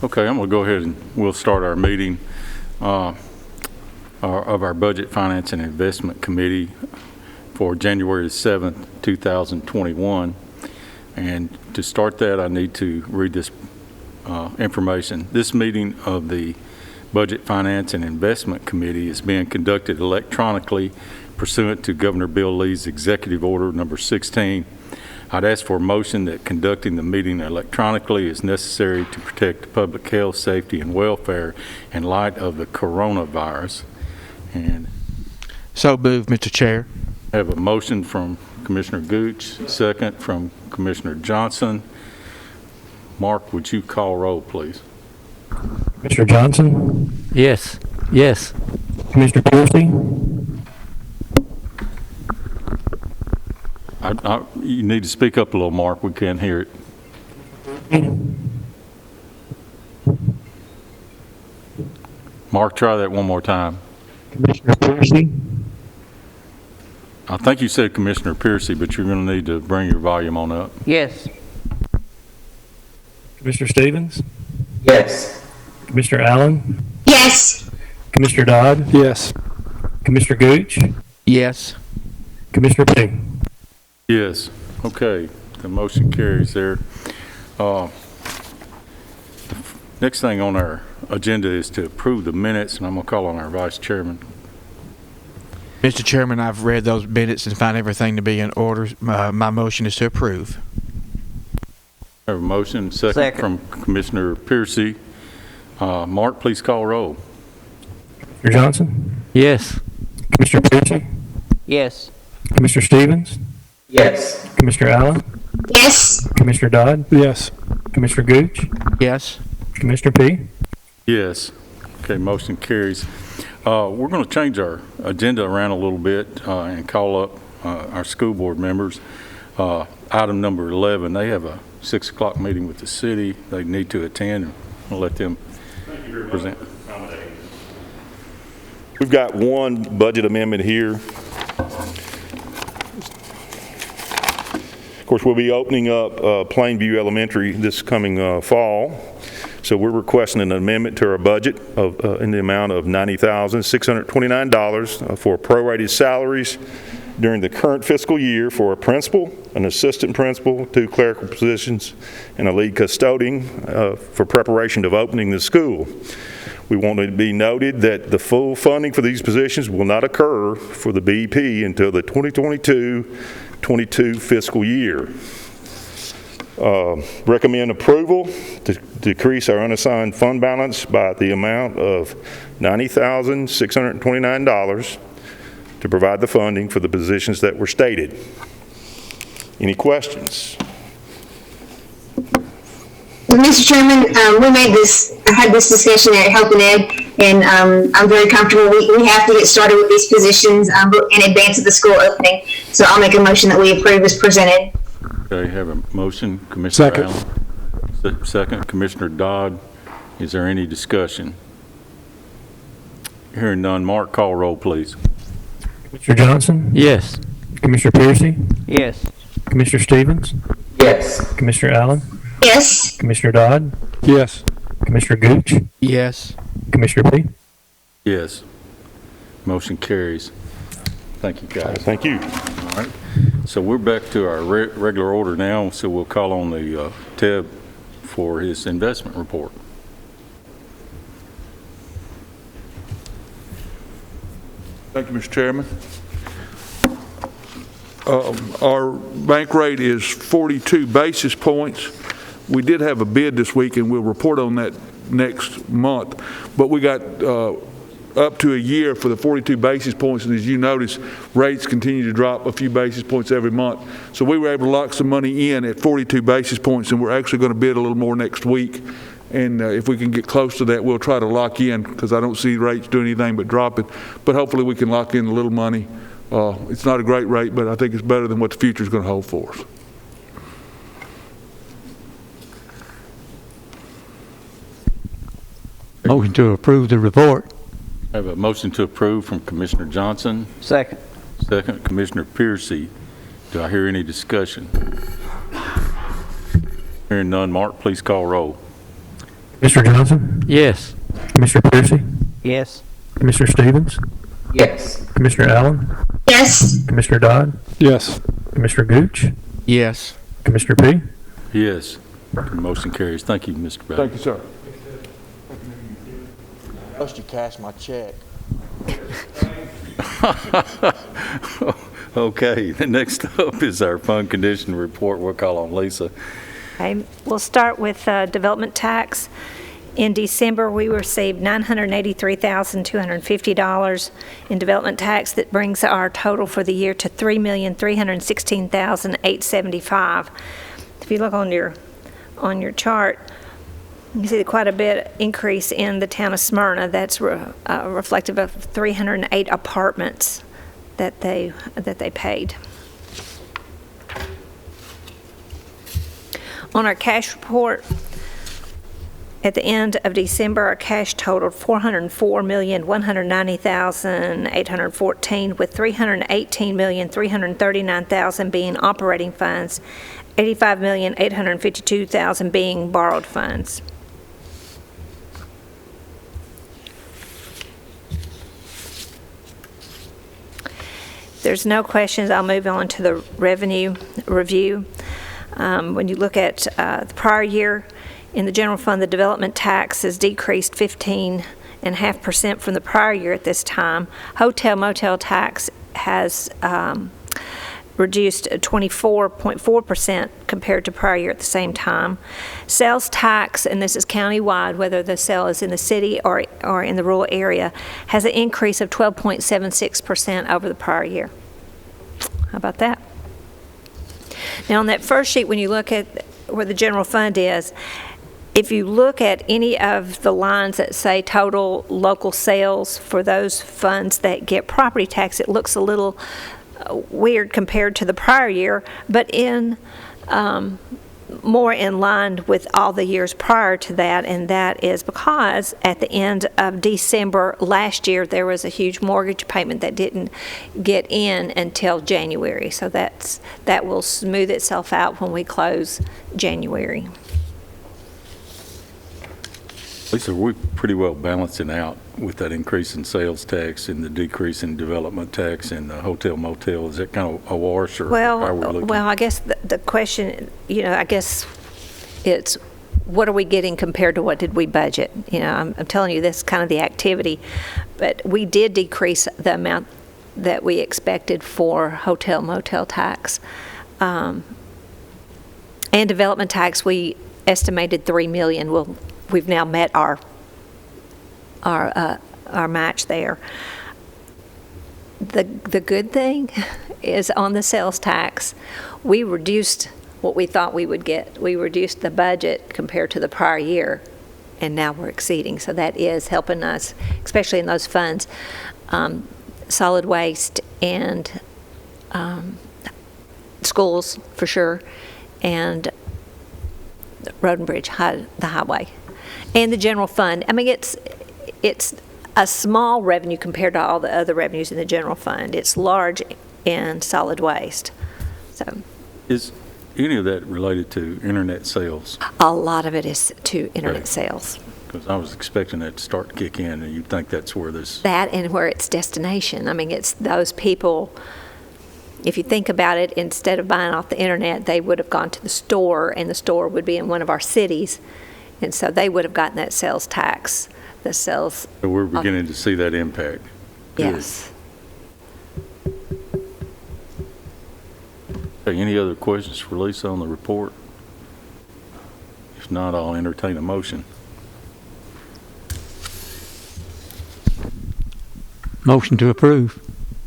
Okay, I'm going to go ahead and we'll start our meeting of our Budget, Finance, and Investment Committee for January 7th, 2021. And to start that, I need to read this information. This meeting of the Budget, Finance, and Investment Committee is being conducted electronically pursuant to Governor Bill Lee's Executive Order number 16. I'd ask for a motion that conducting the meeting electronically is necessary to protect public health, safety, and welfare in light of the coronavirus. And so moved, Mr. Chair. I have a motion from Commissioner Gooch, second from Commissioner Johnson. Mark, would you call roll, please? Commissioner Johnson? Yes. Yes. Commissioner Piercy? You need to speak up a little, Mark. We can't hear it. Mark, try that one more time. Commissioner Piercy? I think you said Commissioner Piercy, but you're going to need to bring your volume on up. Yes. Commissioner Stevens? Yes. Commissioner Allen? Yes. Commissioner Dodd? Yes. Commissioner Gooch? Yes. Commissioner P? Yes. Okay. The motion carries there. The next thing on our agenda is to approve the minutes, and I'm going to call on our Vice Chairman. Mr. Chairman, I've read those minutes and find everything to be in order. My motion is to approve. I have a motion, second from Commissioner Piercy. Mark, please call roll. Commissioner Johnson? Yes. Commissioner Piercy? Yes. Commissioner Stevens? Yes. Commissioner Allen? Yes. Commissioner Dodd? Yes. Commissioner Gooch? Yes. Commissioner P? Yes. Okay, motion carries. We're going to change our agenda around a little bit and call up our school board members. Item number 11, they have a 6 o'clock meeting with the city. They need to attend, and we'll let them present. We've got one budget amendment here. Of course, we'll be opening up Plainview Elementary this coming fall. So we're requesting an amendment to our budget in the amount of $90,629 for prorated salaries during the current fiscal year for a principal, an assistant principal, 2 clerical positions, and a lead custodian for preparation of opening the school. We want it to be noted that the full funding for these positions will not occur for the BEP until the 2022 fiscal year. Recommend approval to decrease our unassigned fund balance by the amount of $90,629 to provide the funding for the positions that were stated. Any questions? Mr. Chairman, I had this discussion at Health and Ed, and I'm very comfortable. We have to get started with these positions in advance of the school opening. So I'll make a motion that we approve as presented. Okay, have a motion, Commissioner Second. Allen. Second, Commissioner Dodd. Is there any discussion? Hearing none, Mark, call roll, please. Commissioner Johnson? Yes. Commissioner Piercy? Yes. Commissioner Stevens? Yes. Commissioner Allen? Yes. Commissioner Dodd? Yes. Commissioner Gooch? Yes. Commissioner P? Yes. Motion carries. Thank you, guys. Thank you. All right. So we're back to our regular order now, so we'll call on the Teb for his investment report. Thank you, Mr. Chairman. Our bank rate is 42 basis points. We did have a bid this week, and we'll report on that next month. But we got up to a year for the 42 basis points, and as you notice, rates continue to drop a few basis points every month. So we were able to lock some money in at 42 basis points, and we're actually going to bid a little more next week. And if we can get close to that, we'll try to lock in, because I don't see rates doing anything but dropping. But hopefully we can lock in a little money. It's not a great rate, but I think it's better than what the future is going to hold for us. Motion to approve the report. I have a motion to approve from Commissioner Johnson. Second. Second, Commissioner Piercy. Do I hear any discussion? Hearing none, Mark, please call roll. Mr. Johnson, Yes. Commissioner Piercy, Yes. Commissioner Stevens, Yes. Commissioner Allen, Yes. Commissioner Dodd, Yes. Commissioner Gooch, Yes. Commissioner P. Yes. Motion carries. Thank you, Mr. Bell. Thank you, sir. Must you cash my check? Okay, the next up is our fund condition report. We'll call on Lisa. Okay, we'll start with development tax. In December, we received $983,250 in development tax. That brings our total for the year to $3,316,875. If you look on your chart, you can see quite a bit increase in the town of Smyrna. That's reflective of 308 apartments that they paid. On our cash report, at the end of December, our cash totaled $404,190,814, with $318,339,000 being operating funds, $85,852,000 being borrowed funds. There's no questions. I'll move on to the revenue review. When you look at the prior year, in the general fund, the development tax has decreased 15.5% from the prior year at this time. Hotel motel tax has reduced 24.4% compared to prior year at the same time. Sales tax, and this is countywide, whether the sale is in the city or in the rural area, has an increase of 12.76% over the prior year. How about that? Now, on that first sheet, when you look at where the general fund is, if you look at any of the lines that say total local sales for those funds that get property tax, it looks a little weird compared to the prior year, but more in line with all the years prior to that, and that is because at the end of December last year, there was a huge mortgage payment that didn't get in until January. So that will smooth itself out when we close January. Lisa, we're pretty well balancing out with that increase in sales tax and the decrease in development tax and the hotel motel. Is that kind of a wash, or how are we looking? Well, I guess the question, I guess it's what are we getting compared to what did we budget? I'm telling you, this is kind of the activity, but we did decrease the amount that we expected for hotel motel tax. And development tax, we estimated $3 million. We've now met our match there. The good thing is on the sales tax, we reduced what we thought we would get. We reduced the budget compared to the prior year, and now we're exceeding. So that is helping us, especially in those funds, solid waste and schools for sure, and road and bridge, the highway. And the general fund. I mean, it's a small revenue compared to all the other revenues in the general fund. It's large in solid waste. So, Is any of that related to internet sales? a lot of it is to internet sales. Because I was expecting that to start to kick in, and you'd think that's where this... That and where it's destination. I mean, it's those people, if you think about it, instead of buying off the internet, they would have gone to the store, and the store would be in one of our cities. And so they would have gotten that sales tax, the sales. So we're beginning to see that impact. Good. Yes. Okay, any other questions for Lisa on the report? If not, I'll entertain a motion. Motion to approve.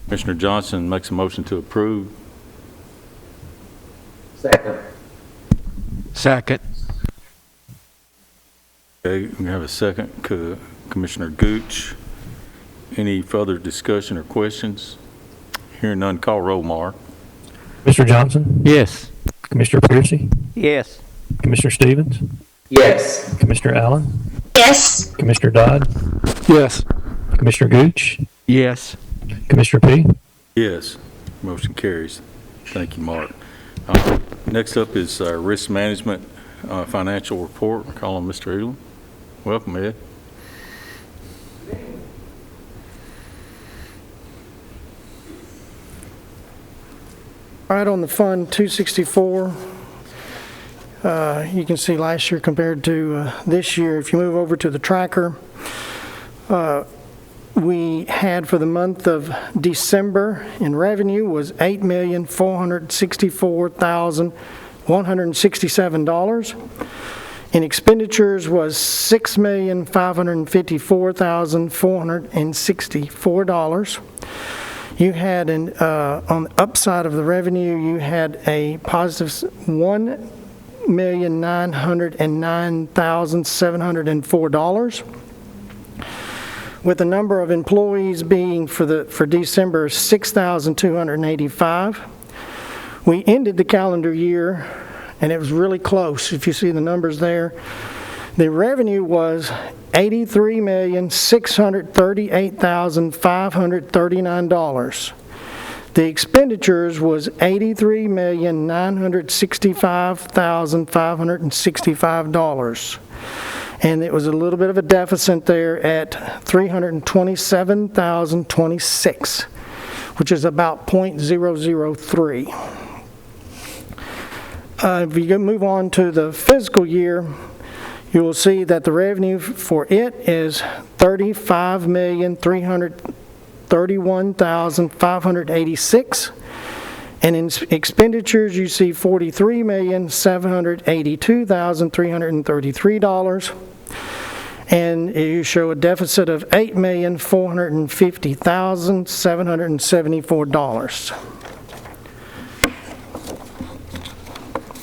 Commissioner Johnson makes a motion to approve. Second. Second. Okay, we have a second. Commissioner Gooch. Any further discussion or questions? Hearing none, call roll, Mark. Mr. Johnson, Yes. Commissioner Piercy, Yes. Commissioner Stevens, Yes. Commissioner Allen, Yes. Commissioner Dodd, Yes. Commissioner Gooch, Yes. Commissioner P. Yes, motion carries. Thank you, Mark. Next up is our risk management financial report. We'll call on Mr. Elam. Welcome, Ed. All right, on the Fund 264, you can see last year compared to this year. If you move over to the tracker, we had for the month of December in revenue was $8,464,167. In expenditures was $6,554,464. You had on the upside of the revenue, you had a positive $1,909,704. With the number of employees being for December 6,285. We ended the calendar year, and it was really close. If you see the numbers there, the revenue was $83,638,539. The expenditures was $83,965,565. And it was a little bit of a deficit there at $327,026, which is about .003. If you move on to the fiscal year, you will see that the revenue for it is $35,331,586. And in expenditures, you see $43,782,333. And you show a deficit of $8,450,774.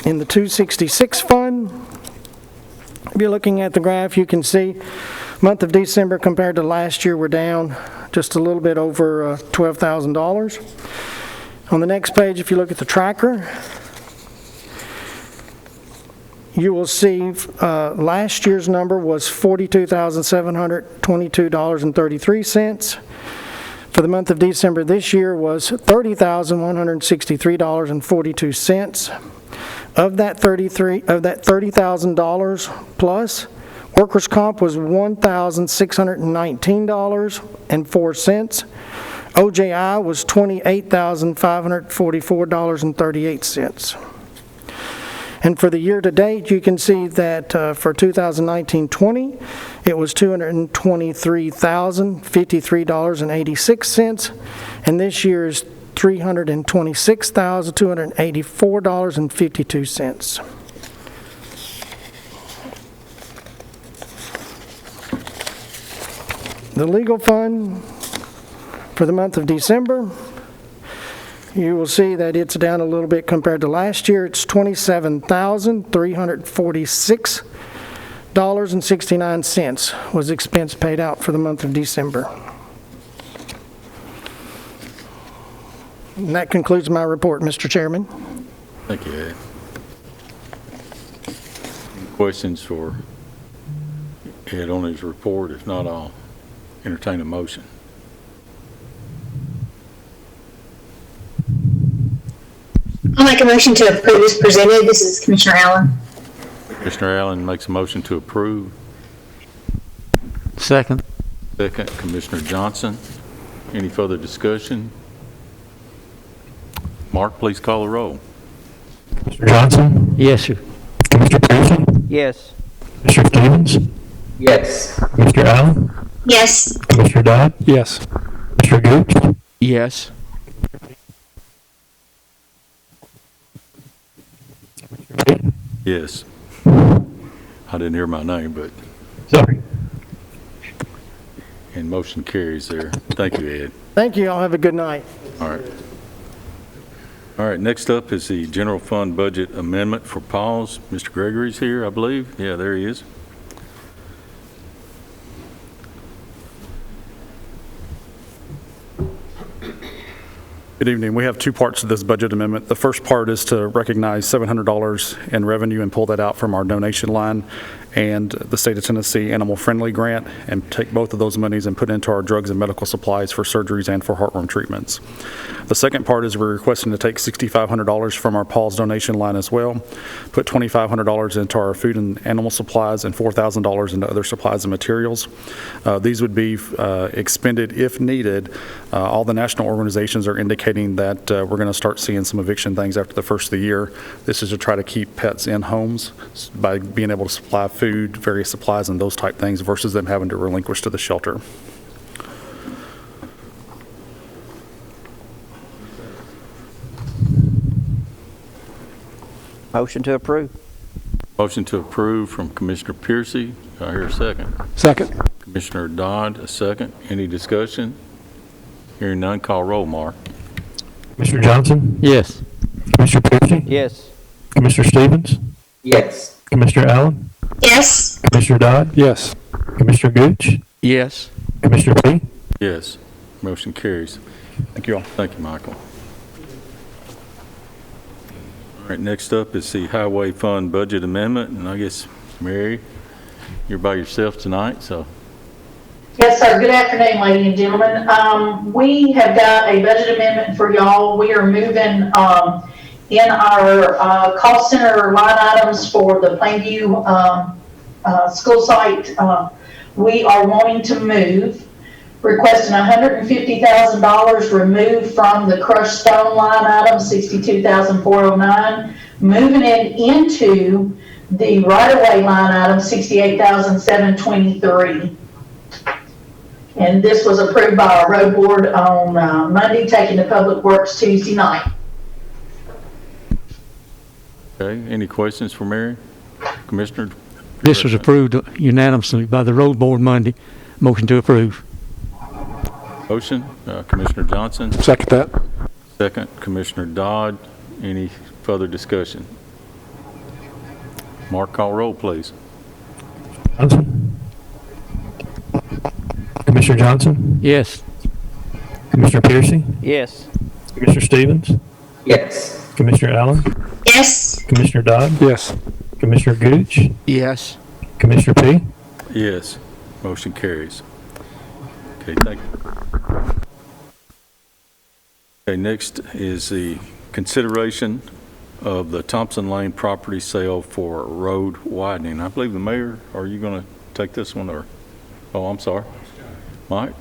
In the 266 fund, if you're looking at the graph, you can see month of December compared to last year, we're down just a little bit over $12,000. On the next page, if you look at the tracker, you will see last year's number was $42,722.33. For the month of December this year was $30,163.42. Of that $30,000 plus, workers' comp was $1,619.04. OJI was $28,544.38. And for the year-to-date, you can see that for 2019-20, it was $223,053.86, and this year is $326,284.52. The legal fund for the month of December, you will see that it's down a little bit compared to last year. It's $27,346.69 was expense paid out for the month of December. And that concludes my report, Mr. Chairman. Thank you, Ed. Any questions for Ed on his report? If not, I'll entertain a motion. I'll make a motion to approve as presented. This is Commissioner Allen. Commissioner Allen makes a motion to approve. Second. Second, Commissioner Johnson. Any further discussion? Mark, please call the roll. Mr. Johnson? Yes, sir. Commissioner Pearson? Yes. Mr. Stevens? Yes. Mr. Allen? Yes. Commissioner Dodd? Yes. Mr. Gooch? Yes. Yes. I didn't hear my name, but, Sorry. and motion carries there. Thank you, Ed. Thank you. Y'all have a good night. All right. All right, next up is the general fund budget amendment for pause. Mr. Gregory's here, I believe. Yeah, there he is. Good evening. We have two parts to this budget amendment. The first part is to recognize $700 in revenue and pull that out from our donation line and the state of Tennessee Animal Friendly Grant, and take both of those monies and put into our drugs and medical supplies for surgeries and for heartworm treatments. The second part is we're requesting to take $6,500 from our Paul's donation line as well, put $2,500 into our food and animal supplies, and $4,000 into other supplies and materials. These would be expended if needed. All the national organizations are indicating that we're going to start seeing some eviction things after the first of the year. This is to try to keep pets in homes by being able to supply food, various supplies, and those type things versus them having to relinquish to the shelter. Motion to approve. Motion to approve from Commissioner Piercy. Do I hear a second? Second. Commissioner Dodd, a second. Any discussion? Hearing none, call roll, Mark. Commissioner Johnson? Yes. Commissioner Piercy? Yes. Commissioner Stevens? Yes. Commissioner Allen? Yes. Commissioner Dodd? Yes. Commissioner Gooch? Yes. Commissioner P? Yes. Motion carries. Thank you all. Thank you, Michael. All right, next up is the Highway Fund Budget Amendment, and I guess, Mary, you're by yourself tonight, so. Yes, sir. Good afternoon, ladies and gentlemen. We have got a budget amendment for y'all. We are moving in our cost center line items for the Plainview school site. We are wanting to move, requesting $150,000 removed from the crushed stone line item, $62,409, moving it into the right-of-way line item, $68,723. And this was approved by our road board on Monday, taking to Public Works Tuesday night. Okay, any questions for Mary? Commissioner? This was approved unanimously by the road board Monday. Motion to approve. Motion, Commissioner Johnson. Second that. Second, Commissioner Dodd. Any further discussion? Mark, call roll, please. Johnson? Commissioner Johnson? Yes. Commissioner Piercy? Yes. Commissioner Stevens? Yes. Commissioner Allen? Yes. Commissioner Dodd? Yes. Commissioner Gooch? Yes. Commissioner P? Yes. Motion carries. Okay, thank you. Okay, next is the consideration of the Thompson Lane property sale for road widening. I believe the mayor, are you going to take this one or? Oh, I'm sorry. Mike,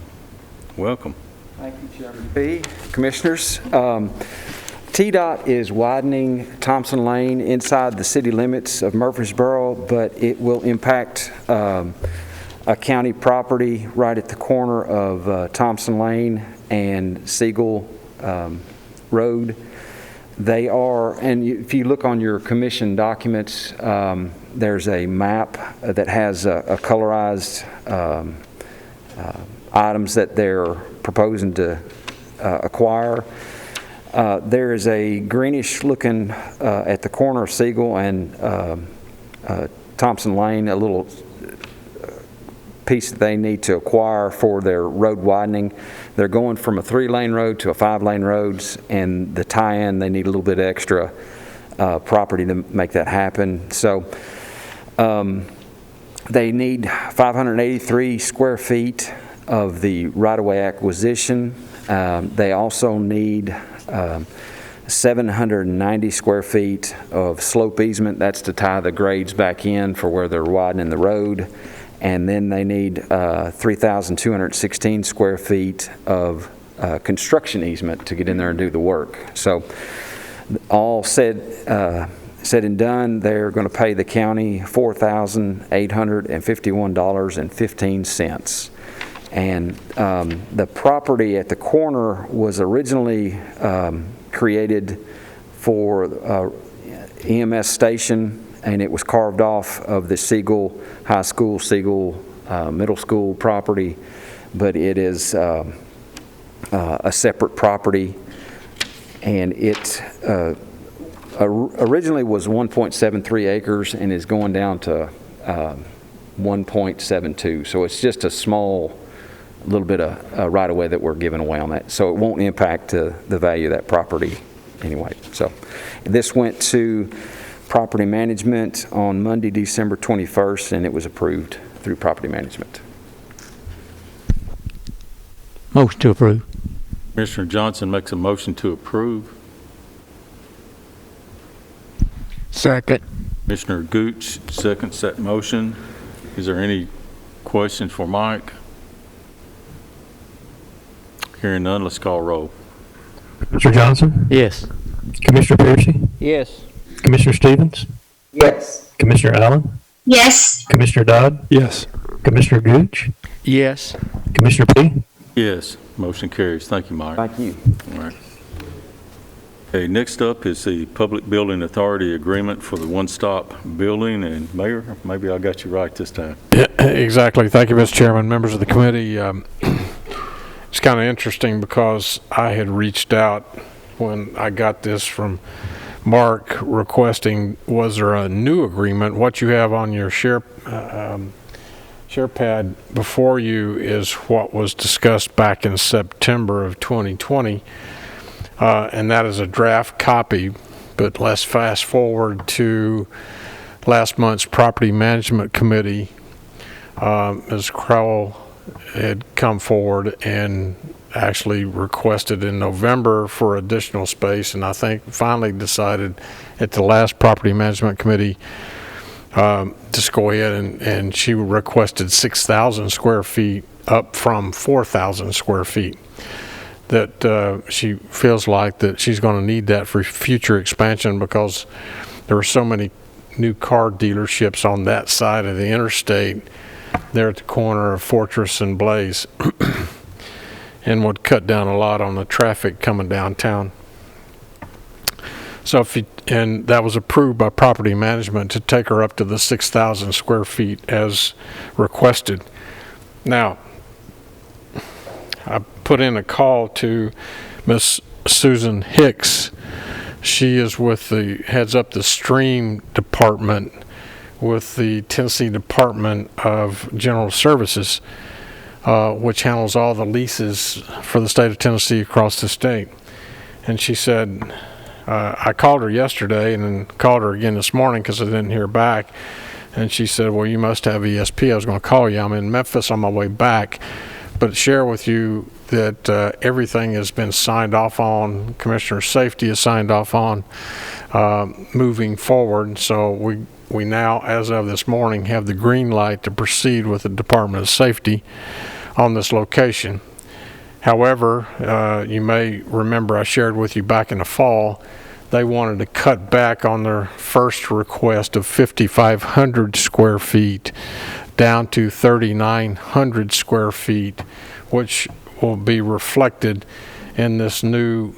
welcome. Thank you, Chairman P. Commissioners. TDOT is widening Thompson Lane inside the city limits of Murfreesboro, but it will impact a county property right at the corner of Thompson Lane and Siegel Road. They are, and if you look on your commission documents, there's a map that has a colorized items that they're proposing to acquire. There is a greenish looking at the corner of Siegel and Thompson Lane, a little piece that they need to acquire for their road widening. They're going from a 3-lane road to a 5-lane roads, and the tie-in, they need a little bit extra property to make that happen. So they need 583 square feet of the right-of-way acquisition. They also need 790 square feet of slope easement. That's to tie the grades back in for where they're widening the road. And then they need 3,216 square feet of construction easement to get in there and do the work. So all said and done, they're going to pay the county $4,851.15. And the property at the corner was originally created for EMS station, and it was carved off of the Siegel High School, Siegel Middle School property, but it is a separate property, and it originally was 1.73 acres and is going down to 1.72. So it's just a small little bit of right-of-way that we're giving away on that. So it won't impact the value of that property anyway. So this went to property management on Monday, December 21st, and it was approved through property management. Motion to approve. Commissioner Johnson makes a motion to approve. Second. Commissioner Gooch seconds that motion. Is there any questions for Mike? Hearing none, let's call roll. Mr. Johnson? Yes. Commissioner Piercy? Yes. Commissioner Stevens? Yes. Commissioner Allen? Yes. Commissioner Dodd? Yes. Commissioner Gooch? Yes. Commissioner P? Yes, motion carries. Thank you, Mike. Thank you. All right. Okay, next up is the Public Building Authority Agreement for the one-stop building, and Mayor, maybe I got you right this time. Exactly. Thank you, Mr. Chairman, members of the committee. It's kind of interesting because I had reached out when I got this from Mark requesting, was there a new agreement? What you have on your share pad before you is what was discussed back in September of 2020, and that is a draft copy. But let's fast forward to last month's Property Management Committee. Ms. Crowell had come forward and actually requested in November for additional space, and I think finally decided at the last Property Management Committee just go ahead and she requested 6,000 square feet up from 4,000 square feet. That she feels like that she's going to need that for future expansion because there are so many new car dealerships on that side of the interstate there at the corner of Fortress and Blaze and would cut down a lot on the traffic coming downtown. So and that was approved by property management to take her up to the 6,000 square feet as requested. Now, I put in a call to Miss Susan Hicks. She is with heads up the stream department with the Tennessee Department of General Services, which handles all the leases for the state of Tennessee across the state. And she said, I called her yesterday and then called her again this morning because I didn't hear back. And she said, well, you must have ESP. I was going to call you. I'm in Memphis on my way back. But share with you that everything has been signed off on. Commissioner Safety is signed off on moving forward. So we now, as of this morning, have the green light to proceed with the Department of Safety on this location. However, you may remember I shared with you back in the fall, they wanted to cut back on their first request of 5,500 square feet down to 3,900 square feet, which will be reflected in this new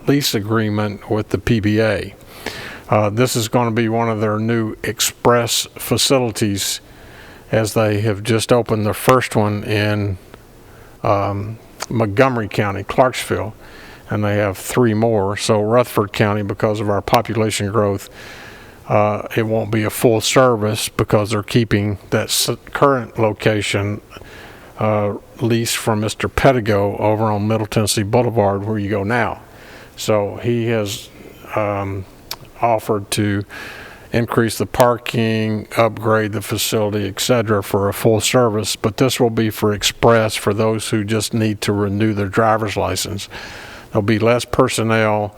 lease agreement with the PBA. This is going to be one of their new express facilities, as they have just opened their first one in Montgomery County, Clarksville, and they have 3 more. So Rutherford County, because of our population growth, it won't be a full service because they're keeping that current location leased from Mr. Pettigo over on Middle Tennessee Boulevard where you go now. So he has offered to increase the parking, upgrade the facility, etc., for a full service, but this will be for express for those who just need to renew their driver's license. There'll be less personnel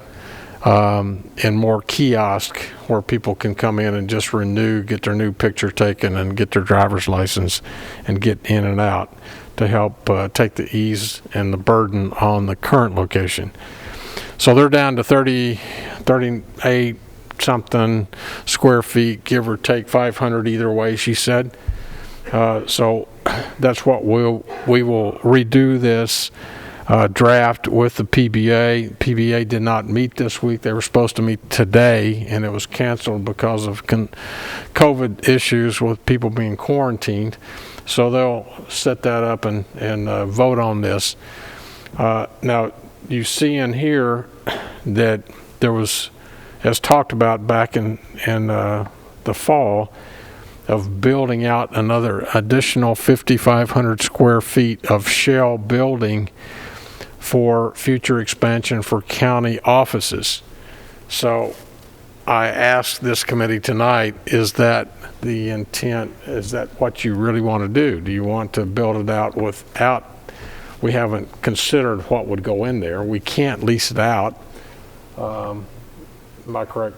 and more kiosk where people can come in and just renew, get their new picture taken, and get their driver's license and get in and out to help take the ease and the burden on the current location. So they're down to 38 something square feet, give or take 500 either way, she said. So that's what we will redo this draft with the PBA. PBA did not meet this week. They were supposed to meet today, and it was canceled because of COVID issues with people being quarantined. So they'll set that up and vote on this. Now, you see in here that there was, as talked about back in the fall, of building out another additional 5,500 square feet of shell building for future expansion for county offices. So I asked this committee tonight, is that the intent, is that what you really want to do? Do you want to build it out without, we haven't considered what would go in there. We can't lease it out. Am I correct,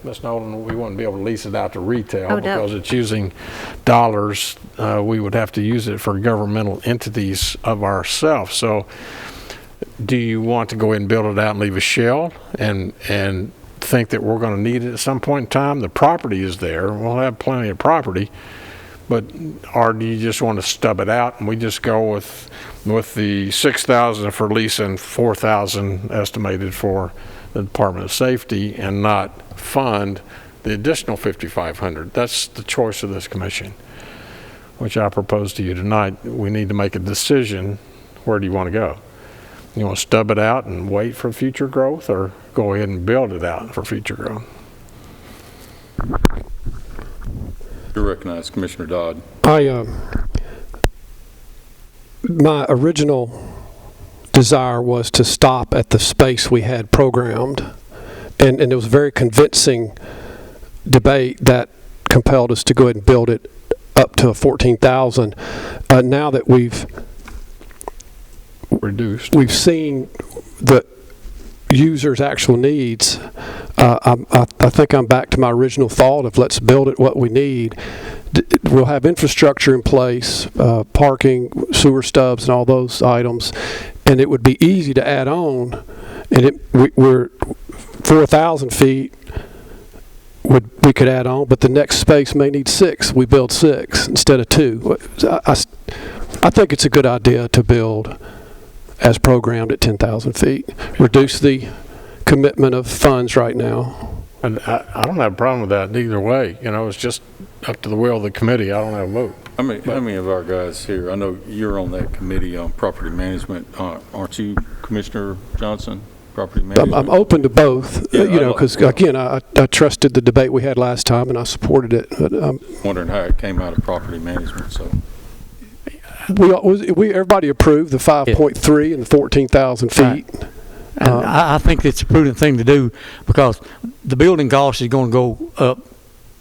Ms. Nolan? We wouldn't be able to lease it out to retail because it's using dollars. We would have to use it for governmental entities of ourselves. So do you want to go ahead and build it out and leave a shell and think that we're going to need it at some point in time? The property is there. We'll have plenty of property. But, or do you just want to stub it out and we just go with the $6,000 for lease and $4,000 estimated for the Department of Safety and not fund the additional $5,500? That's the choice of this commission, which I propose to you tonight. We need to make a decision. Where do you want to go? You want to stub it out and wait for future growth, or go ahead and build it out for future growth? You're recognized, Commissioner Dodd. My original desire was to stop at the space we had programmed, and it was a very convincing debate that compelled us to go ahead and build it up to 14,000. Now that we've seen the user's actual needs, I think I'm back to my original thought of let's build it what we need. We'll have infrastructure in place, parking, sewer stubs, and all those items, and it would be easy to add on. And we're 4,000 feet. We could add on, but the next space may need 6. We build 6 instead of 2. I think it's a good idea to build as programmed at 10,000 feet. Reduce the commitment of funds right now. And I don't have a problem with that either way. You know, it's just up to the will of the committee. I don't have a vote. How many of our guys here, I know you're on that committee on property management, aren't you, Commissioner Johnson? Property management? I'm open to both, because again, I trusted the debate we had last time and I supported it. But I'm wondering how it came out of property management. So everybody approved the 5.3 and the 14,000 feet. Right. And I think it's a prudent thing to do because the building cost is going to go up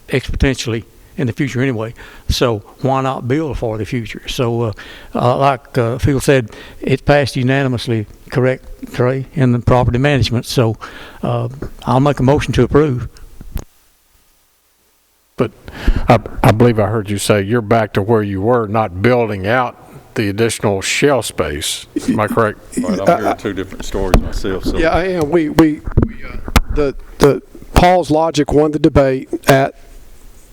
exponentially in the future anyway. So why not build for the future? So like Phil said, it's passed unanimously, correct, Trey, in the property management. So I'll make a motion to approve. But I believe I heard you say you're back to where you were, not building out the additional shell space. Am I correct? Right, I'm hearing 2 different stories myself. So. Yeah, I am. The Paul's logic won the debate at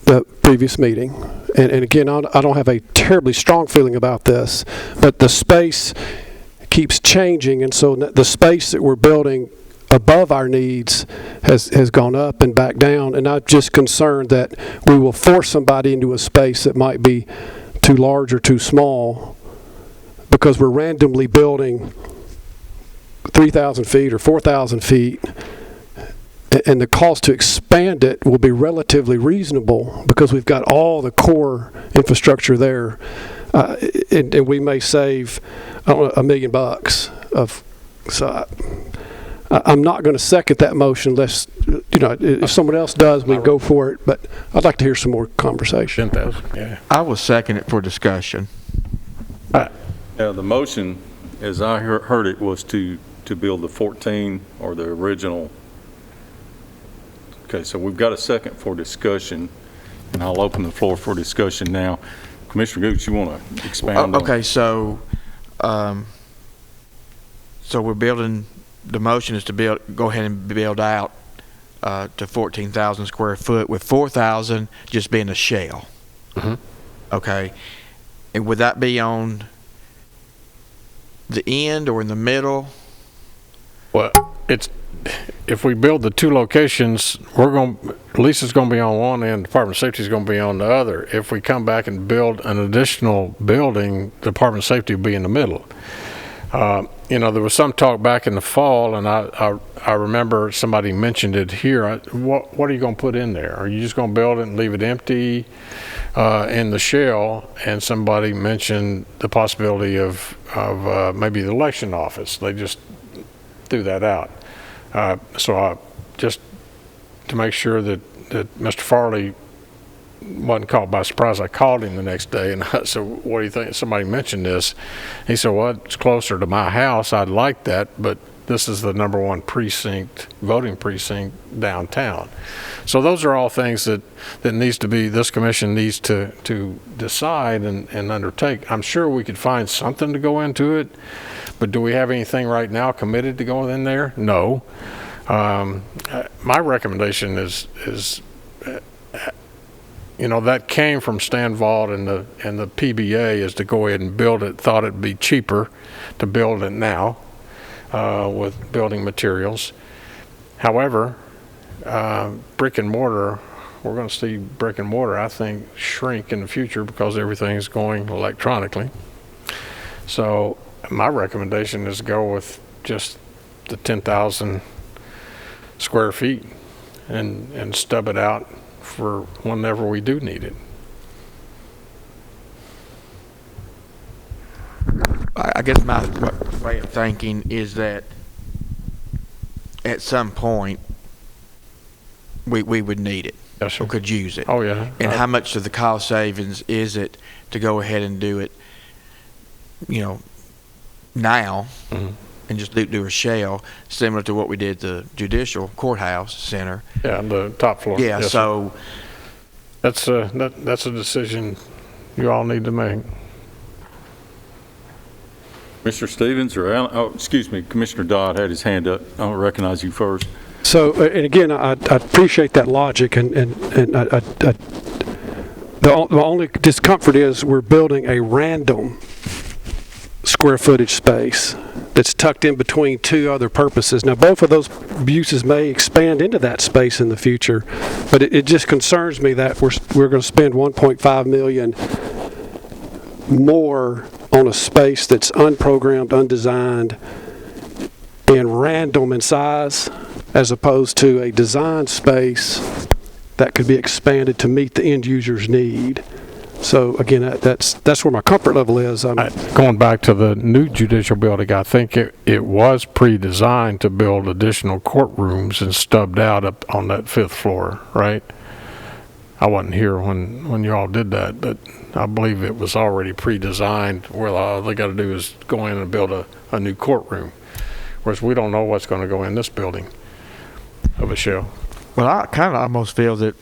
the previous meeting, and again, I don't have a terribly strong feeling about this, but the space keeps changing, and so the space that we're building above our needs has gone up and back down, and I'm just concerned that we will force somebody into a space that might be too large or too small because we're randomly building 3,000 feet or 4,000 feet, and the cost to expand it will be relatively reasonable because we've got all the core infrastructure there, and we may save $1 million of. So I'm not going to second that motion unless, if someone else does, we can go for it. But I'd like to hear some more conversation. 10,000. Yeah. I will second it for discussion. The motion, as I heard it, was to build the 14 or the original. Okay, so we've got a second for discussion, and I'll open the floor for discussion now. Commissioner Gooch, you want to expand on Okay, so we're building. The motion is to go ahead and build out to 14,000 square foot with 4,000 just being a shell. Mm-hmm. Okay, and would that be on the end or in the middle? Well, if we build the 2 locations, lease is going to be on one end, Department of Safety is going to be on the other. If we come back and build an additional building, Department of Safety will be in the middle. There was some talk back in the fall, and I remember somebody mentioned it here. What are you going to put in there? Are you just going to build it and leave it empty in the shell? And somebody mentioned the possibility of maybe the election office. They just threw that out. So I just to make sure that Mr. Farley wasn't caught by surprise, I called him the next day and I said, what do you think? Somebody mentioned this. He said, well, it's closer to my house. I'd like that, but this is the #1 precinct, voting precinct downtown. So those are all things that needs to be, this commission needs to decide and undertake. I'm sure we could find something to go into it, but do we have anything right now committed to go in there? No. My recommendation is that came from Stan Vault and the PBA, is to go ahead and build it. Thought it'd be cheaper to build it now with building materials. However, brick and mortar, we're going to see brick and mortar, I think, shrink in the future because everything's going electronically. So my recommendation is to go with just the 10,000 square feet and stub it out for whenever we do need it. I guess my way of thinking is that at some point we would need it. Yes, sir. Or could use it. Oh, yeah. And how much of the cost savings is it to go ahead and do it, now, and just do a shell similar to what we did the judicial courthouse center. Yeah, on the top floor. Yeah, Yes, so that's a decision you all need to make. Mr. Stevens or Alan, Commissioner Dodd had his hand up. I'll recognize you first. So, and again, I appreciate that logic, and the only discomfort is we're building a random square footage space that's tucked in between two other purposes. Now, both of those uses may expand into that space in the future, but it just concerns me that we're going to spend $1.5 million more on a space that's unprogrammed, undesigned, and random in size, as opposed to a designed space that could be expanded to meet the end user's need. So again, that's where my comfort level is. Going back to the new judicial building, I think it was pre-designed to build additional courtrooms and stubbed out up on that 5th floor, right? I wasn't here when you all did that, but I believe it was already pre-designed where all they got to do is go in and build a new courtroom. Whereas we don't know what's going to go in this building of a shell. well, I kind of almost feel that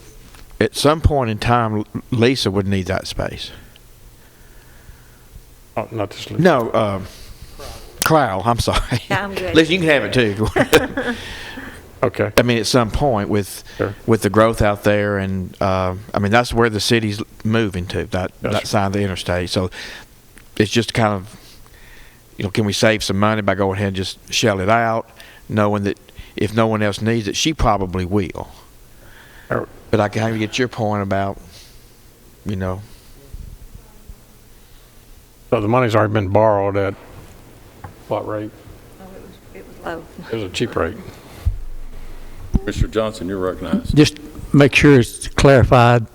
at some point in time, Lisa would need that space. Oh, not this Lisa. No, Clow, I'm sorry. Yeah, I'm good. Lisa, you can have it too. Okay. I mean, at some point with the growth out there, and that's where the city's moving to, that side of the interstate. So it's just kind of, can we save some money by going ahead and just shell it out, knowing that if no one else needs it, she probably will. But I can get your point about, So the money's already been borrowed at what rate? Oh, it was low. It was a cheap rate. Mr. Johnson, you're recognized. Just make sure it's clarified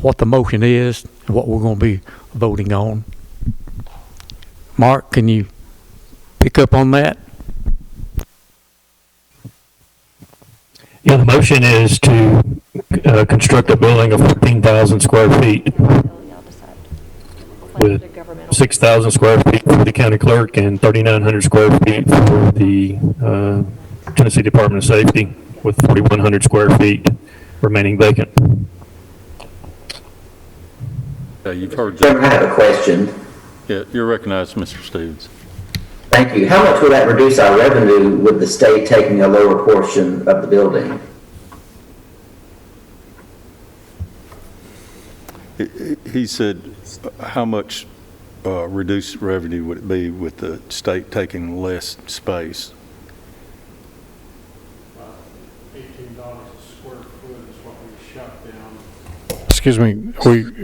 what the motion is and what we're going to be voting on. Mark, can you pick up on that? Yeah, the motion is to construct a building of 14,000 square feet with 6,000 square feet for the county clerk and 3,900 square feet for the Tennessee Department of Safety, with 4,100 square feet remaining vacant. You've heard. Chairman, I have a question. Yeah, you're recognized, Mr. Stevens. Thank you. How much will that reduce our revenue with the state taking a lower portion of the building? He said, how much reduced revenue would it be with the state taking less space? $18 a square foot is what we shut down. Excuse me,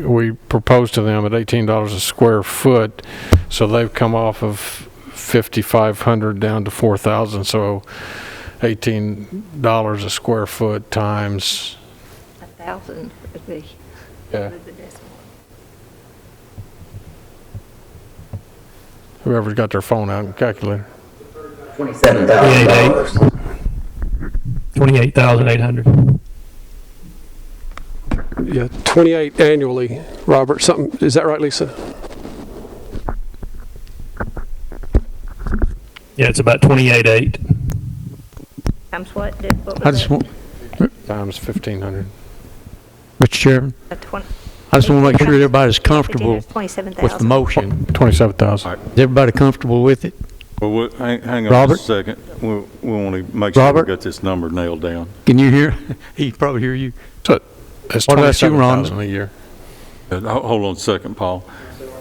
we proposed to them at $18 a square foot, so they've come off of 5,500 down to 4,000, so $18 a square foot times 1,000 would be. Yeah. Whoever's got their phone out and calculator. $27,000. 28,800. yeah, 28 annually, Robert, something, is that right, Lisa? Yeah, it's about 28.8. Times what? What I was just it? want, Times 1,500. Mr. Chairman, I just want to make sure everybody's comfortable with the motion. 27,000. Is everybody comfortable with it? Well, hang on Robert? just a second. We want to make sure we Robert? got this number nailed down. Can you hear? He can probably hear you. So it's What about you, Rhonda? 27,000 a year. Hold on a second, Paul.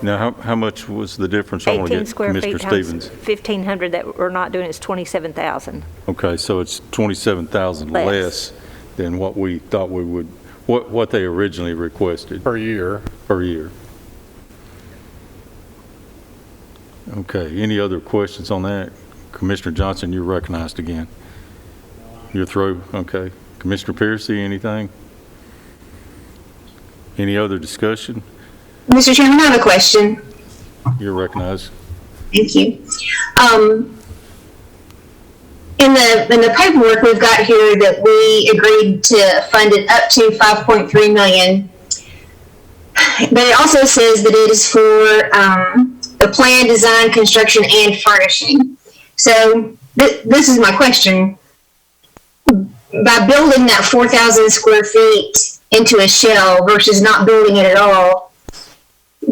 Now, how much was the difference? I want to 18 get square feet Commissioner times Stevens. 1,500 that we're not doing is 27,000. Okay, so it's 27,000 Less. less than what we thought we would, what they originally requested Per year. per year. Okay, any other questions on that? Commissioner Johnson, you're recognized again. You're through? Okay. Commissioner Piercy, anything? Any other discussion? Mr. Chairman, I have a question. You're recognized. Thank you. In the paperwork we've got here that we agreed to fund it up to 5.3 million, but it also says that it is for the plan, design, construction, and furnishing. So this is my question. By building that 4,000 square feet into a shell versus not building it at all,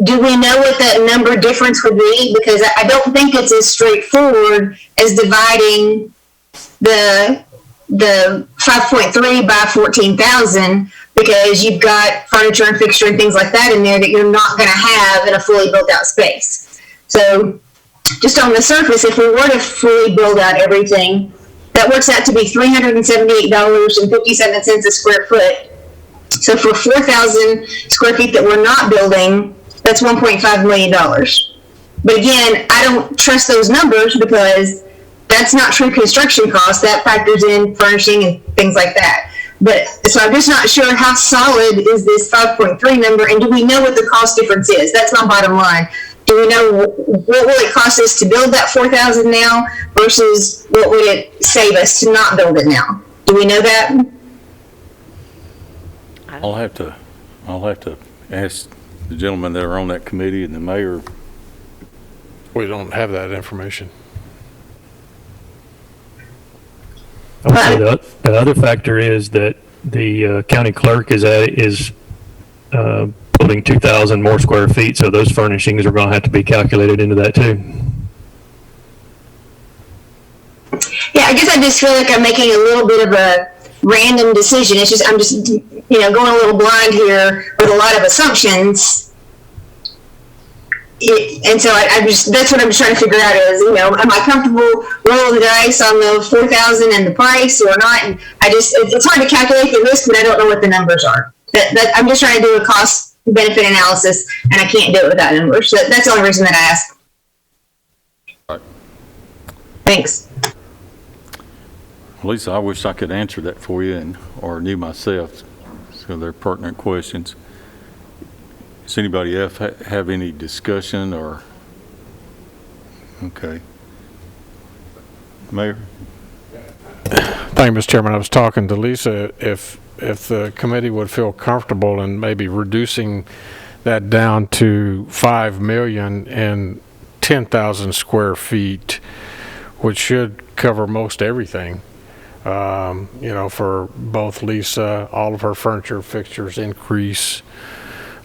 do we know what that number difference would be? Because I don't think it's as straightforward as dividing the 5.3 by 14,000, because you've got furniture and fixture and things like that in there that you're not going to have in a fully built out space. So just on the surface, if we were to fully build out everything, that works out to be $378.57 a square foot. So for 4,000 square feet that we're not building, that's $1.5 million. But again, I don't trust those numbers because that's not true construction costs. That factors in furnishing and things like that. But so I'm just not sure how solid is this 5.3 number, and do we know what the cost difference is? That's my bottom line. Do we know what will it cost us to build that 4,000 now versus what would it save us to not build it now? Do we know that? I'll have to ask the gentlemen that are on that committee and the mayor. We don't have that information. I would say the other factor is that the county clerk is building 2,000 more square feet, so those furnishings are going to have to be calculated into that too. Yeah, I guess I just feel like I'm making a little bit of a random decision. It's just, I'm just, going a little blind here with a lot of assumptions. And so that's what I'm just trying to figure out is, am I comfortable rolling the dice on the 4,000 and the price or not? And it's hard to calculate the risk when I don't know what the numbers are. I'm just trying to do a cost benefit analysis, and I can't do it without numbers. So that's the only reason that I ask. Right. Thanks. Lisa, I wish I could answer that for you or knew myself. So they're pertinent questions. Does anybody else have any discussion or? Okay. Mayor? Thank you, Mr. Chairman. I was talking to Lisa, if the committee would feel comfortable in maybe reducing that down to 5 million and 10,000 square feet, which should cover most everything. For both Lisa, all of her furniture, fixtures increase,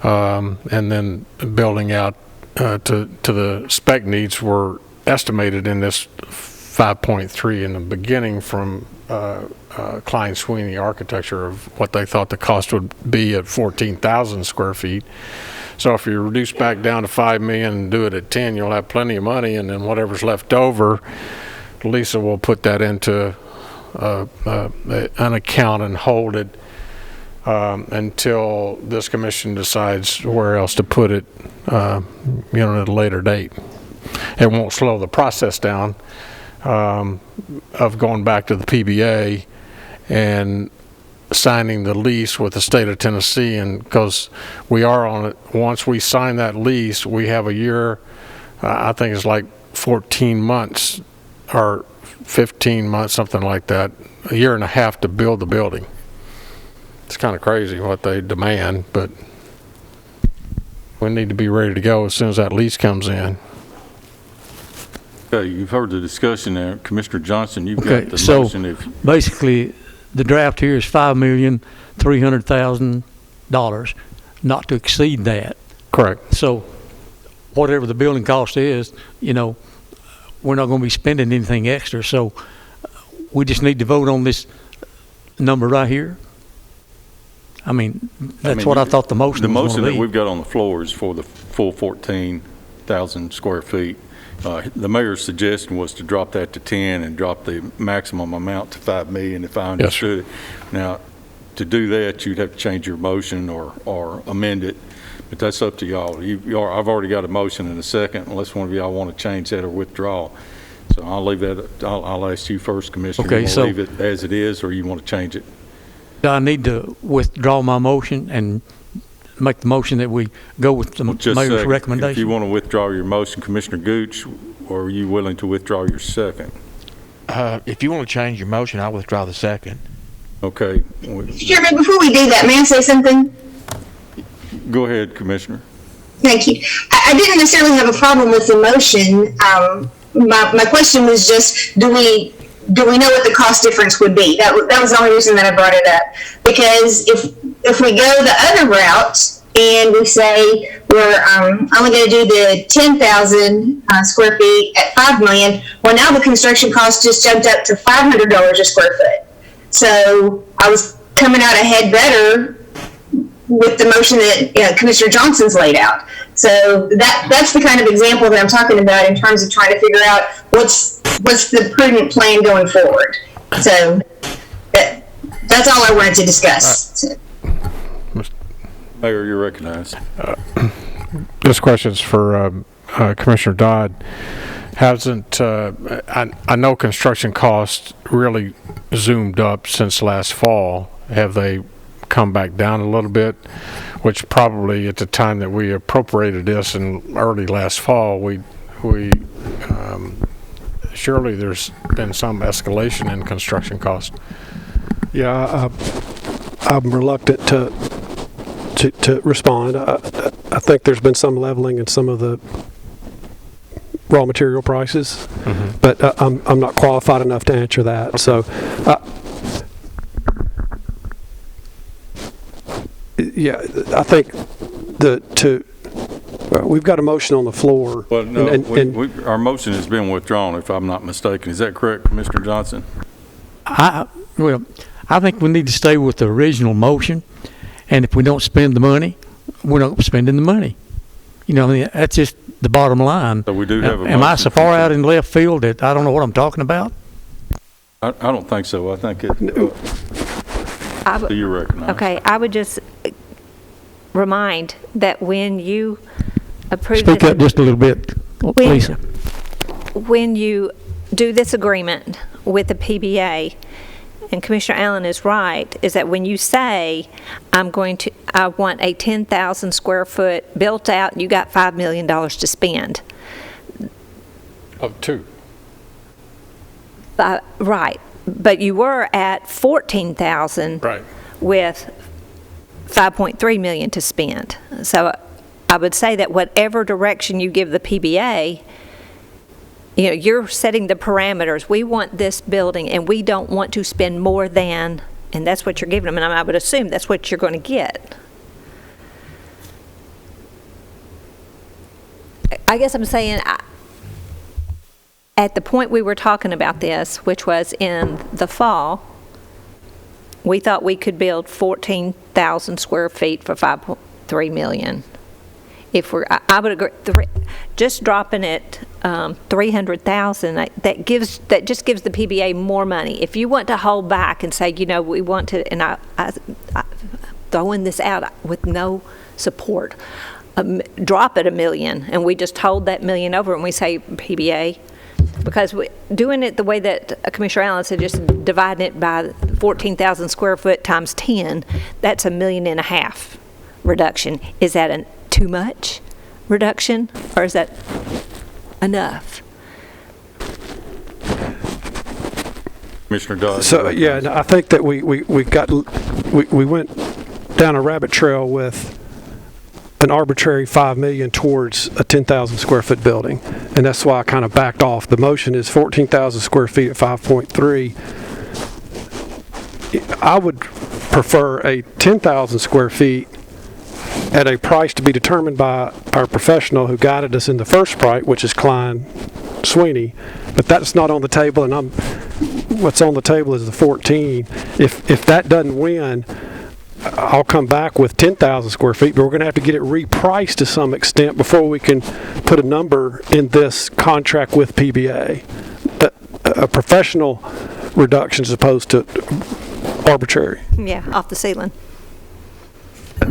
and then building out to the spec needs were estimated in this 5.3 in the beginning from Klein Sweeney Architecture of what they thought the cost would be at 14,000 square feet. So if you reduce back down to 5 million and do it at 10, you'll have plenty of money, and then whatever's left over, Lisa will put that into an account and hold it until this commission decides where else to put it, at a later date. It won't slow the process down of going back to the PBA and signing the lease with the state of Tennessee, and because we are on it, once we sign that lease, we have a year, I think it's like 14 months or 15 months, something like that, a year and a half to build the building. It's kind of crazy what they demand, but we need to be ready to go as soon as that lease comes in. Okay, you've heard the discussion there. Commissioner Johnson, you've Okay, got the so motion. basically, the draft here is $5,300,000, not to exceed that. Correct. So whatever the building cost is, we're not going to be spending anything extra. So we just need to vote on this number right here. I mean, that's what I thought the motion was going to be. The motion that we've got on the floor is for the full 14,000 square feet. The mayor's suggestion was to drop that to 10 and drop the maximum amount to 5 million, if I understood it. Now, to do that, you'd have to change your motion or amend it, but that's up to y'all. I've already got a motion and a second, unless one of y'all want to change that or withdraw. So I'll leave that. I'll ask you first, Commissioner. Okay, you want so to leave it as it is, or you want to change it? Do I need to withdraw my motion and make the motion that we go with the mayor's recommendation? If you want to withdraw your motion, Commissioner Gooch, or are you willing to withdraw your second? If you want to change your motion, I'll withdraw the second. Okay. Chairman, before we do that, may I say something? Go ahead, Commissioner. Thank you. I didn't necessarily have a problem with the motion. My question was just, do we know what the cost difference would be? That was the only reason that I brought it up. Because if we go the other route and we say we're only going to do the 10,000 square feet at $5 million, well, now the construction cost just jumped up to $500 a square foot. So I was coming out ahead better with the motion that Commissioner Johnson's laid out. So that's the kind of example that I'm talking about in terms of trying to figure out what's the prudent plan going forward. So that's all I wanted to discuss. Mayor, you're recognized. This question's for Commissioner Dodd. Hasn't I know construction costs really zoomed up since last fall. Have they come back down a little bit? Which probably at the time that we appropriated this in early last fall, we surely there's been some escalation in construction costs. Yeah, I'm reluctant to respond. I think there's been some leveling in some of the raw material prices, but I'm not qualified enough to answer that. So, yeah, I think we've got a motion on the floor. Well, no, our motion has been withdrawn, if I'm not mistaken. Is that correct, Commissioner Johnson? I think we need to stay with the original motion, and if we don't spend the money, we're not spending the money. That's just the bottom line. So we do have a Am I motion so far out in left field that I don't know what I'm talking about? I don't think so. I think it. Do you recognize? Okay, I would just remind that when you approve Speak up just a little bit, Lisa. When you do this agreement with the PBA, and Commissioner Allen is right, is that when you say, I want a 10,000 square foot built out, you got $5 million to spend. Of two. Right, but you were at 14,000 right, with 5.3 million to spend. So I would say that whatever direction you give the PBA, you're setting the parameters. We want this building, and we don't want to spend more than, and that's what you're giving them, and I would assume that's what you're going to get. I guess I'm saying, at the point we were talking about this, which was in the fall, we thought we could build 14,000 square feet for 5.3 million. If I would agree, just dropping it 300,000, that just gives the PBA more money. If you want to hold back and say, we want to, and I throwing this out with no support, drop it $1 million, and we just hold that $1 million over, and we say PBA, because doing it the way that Commissioner Allen said, just dividing it by 14,000 square foot times 10, that's $1.5 million reduction. Is that too much reduction, or is that enough? Commissioner Dodd. So yeah, I think that we went down a rabbit trail with an arbitrary 5 million towards a 10,000 square foot building, and that's why I kind of backed off. The motion is 14,000 square feet at 5.3. I would prefer a 10,000 square feet at a price to be determined by our professional who guided us in the first price, which is Klein Sweeney, but that's not on the table, and what's on the table is the 14. If that doesn't win, I'll come back with 10,000 square feet, but we're going to have to get it repriced to some extent before we can put a number in this contract with PBA. A professional reduction as opposed to arbitrary. Yeah, off the ceiling.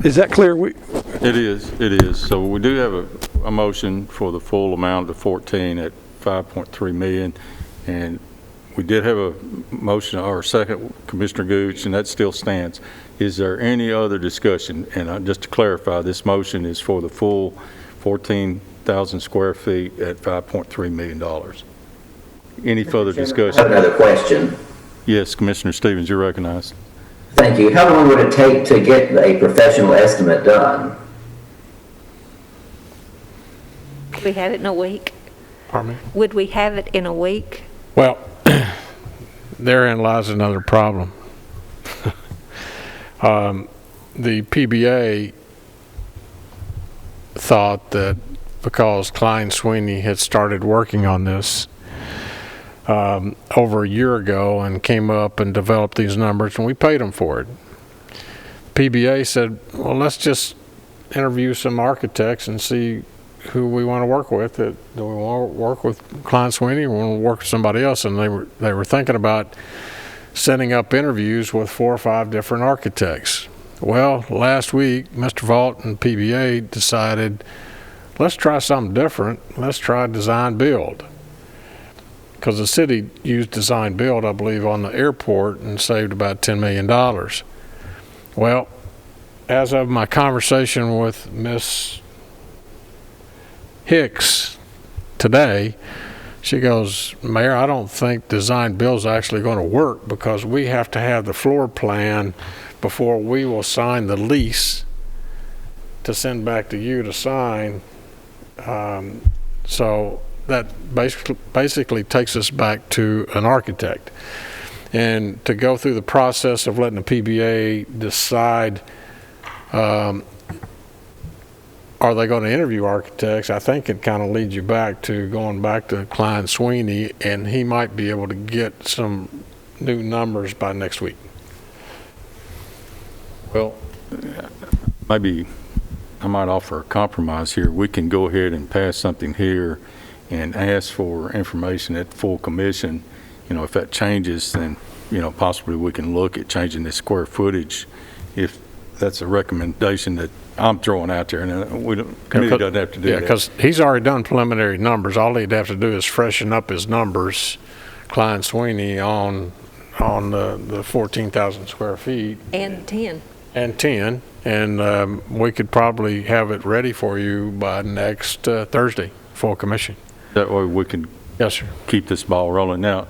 Is that clear? It is. So we do have a motion for the full amount of 14 at 5.3 million, and we did have a motion, or second, Commissioner Gooch, and that still stands. Is there any other discussion? And just to clarify, this motion is for the full 14,000 square feet at $5.3 million. Any further discussion? I have another question. Yes, Commissioner Stevens, you're recognized. Thank you. How long would it take to get a professional estimate done? Could we have it in a week? Pardon me? Would we have it in a week? Well, therein lies another problem. The PBA thought that because Klein Sweeney had started working on this over a year ago and came up and developed these numbers, and we paid them for it. PBA said, well, let's just interview some architects and see who we want to work with. Do we want to work with Klein Sweeney or want to work with somebody else? And they were thinking about setting up interviews with 4 or 5 different architects. Well, last week, Mr. Vaught and PBA decided, let's try something different. Let's try design build. Because the city used design build, I believe, on the airport and saved about $10 million. Well, as of my conversation with Miss Hicks today, she goes, Mayor, I don't think design build is actually going to work because we have to have the floor plan before we will sign the lease to send back to you to sign. So that basically takes us back to an architect. And to go through the process of letting the PBA decide are they going to interview architects, I think it kind of leads you back to going back to Klein Sweeney, and he might be able to get some new numbers by next week. Well, maybe I might offer a compromise here. We can go ahead and pass something here and ask for information at full commission. You know, if that changes, then, you know, possibly we can look at changing the square footage if that's a recommendation that I'm throwing out there, and we don't, committee doesn't have to do that. Yeah, because he's already done preliminary numbers. All he'd have to do is freshen up his numbers, Klein Sweeney, on the 14,000 square feet. And 10. And 10, and we could probably have it ready for you by next Thursday, full commission. That way we can yes, sir. Keep this ball rolling. Now,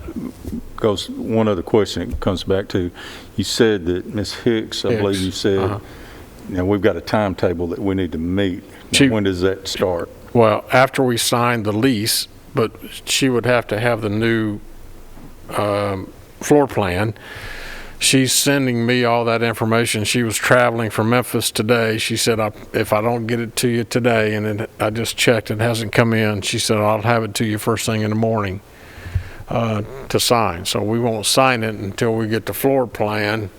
goes one other question it comes back to, you said that Ms. Hicks, I believe you said, you know, we've got a timetable that we need to meet. Now, when does that start? Well, after we sign the lease, but she would have to have the new floor plan. She's sending me all that information. She was traveling from Memphis today. She said, if I don't get it to you today, and I just checked, it hasn't come in, she said, I'll have it to you first thing in the morning to sign. So we won't sign it until we get the floor plan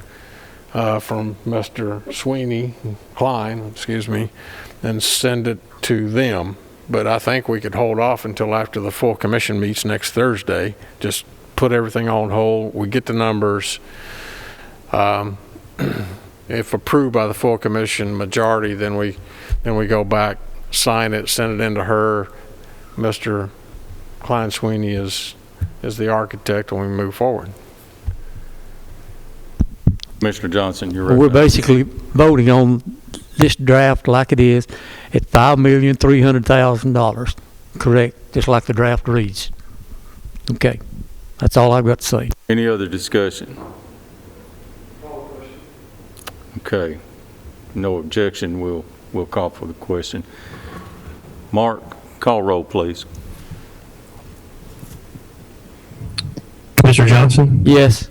from Mr. Sweeney, Klein, excuse me, and send it to them. But I think we could hold off until after the full commission meets next Thursday. Just put everything on hold. We get the numbers. If approved by the full commission majority, then we go back, sign it, send it into her. Mr. Klein Sweeney is the architect, and we move forward. Commissioner Johnson, you're right. We're basically voting on this draft like it is at $5,300,000, correct? Just like the draft reads. Okay, that's all I've got to say. Any other discussion? Okay. no objection, we'll call for the question. Mark, call roll, please. Commissioner Johnson? Yes.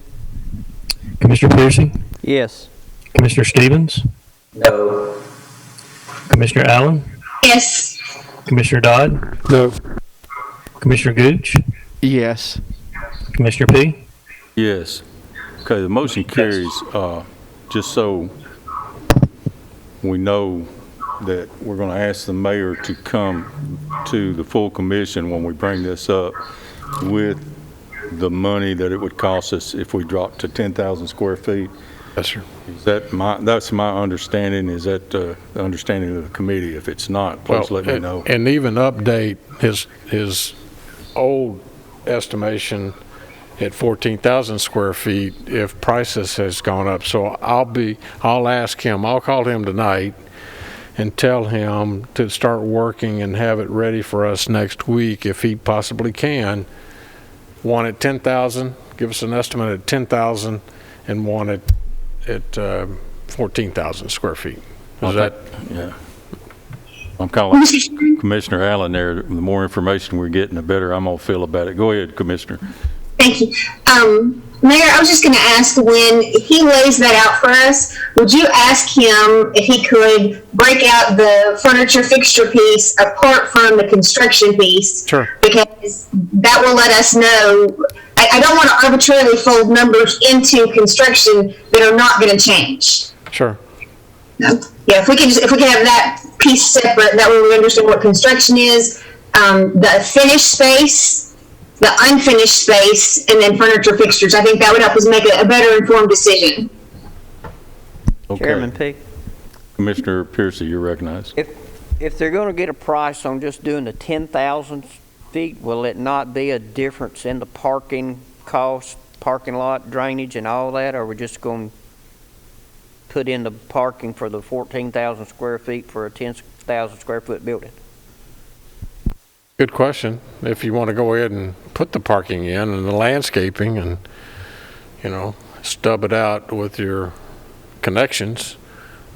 Commissioner Piercy? Yes. Commissioner Stevens? No. Commissioner Allen? Yes. Commissioner Dodd? No. Commissioner Gooch? Yes. Commissioner P? Yes. Okay, the motion carries. Just so we know that we're going to ask the mayor to come to the full commission when we bring this up with the money that it would cost us if we dropped to 10,000 square feet. Yes, sir. Is that that's my understanding? Is that the understanding of the committee? If it's not, please let me know. And even update his old estimation at 14,000 square feet if prices has gone up. So I'll ask him, I'll call him tonight and tell him to start working and have it ready for us next week if he possibly can. One at 10,000, give us an estimate at 10,000, and one at 14,000 square feet. Is that? Yeah. I'm kind of like Commissioner Allen there. The more information we're getting, the better I'm going to feel about it. Go ahead, Commissioner. Thank you. Mayor, I was just going to ask, when he lays that out for us, would you ask him if he could break out the furniture fixture piece apart from the construction piece? Sure. Because that will let us know. I don't want to arbitrarily fold numbers into construction that are not going to change. Sure. No. Yeah, if we can have that piece separate, that way we understand what construction is, the finished space, the unfinished space, and then furniture fixtures. I think that would help us make a better informed decision. Okay. Chairman P. Commissioner Piercy, you're recognized. If they're going to get a price on just doing the 10,000 feet, will it not be a difference in the parking cost, parking lot, drainage, and all that? Or are we just going to put in the parking for the 14,000 square feet for a 10,000 square foot building? Good question. If you want to go ahead and put the parking in and the landscaping and, stub it out with your connections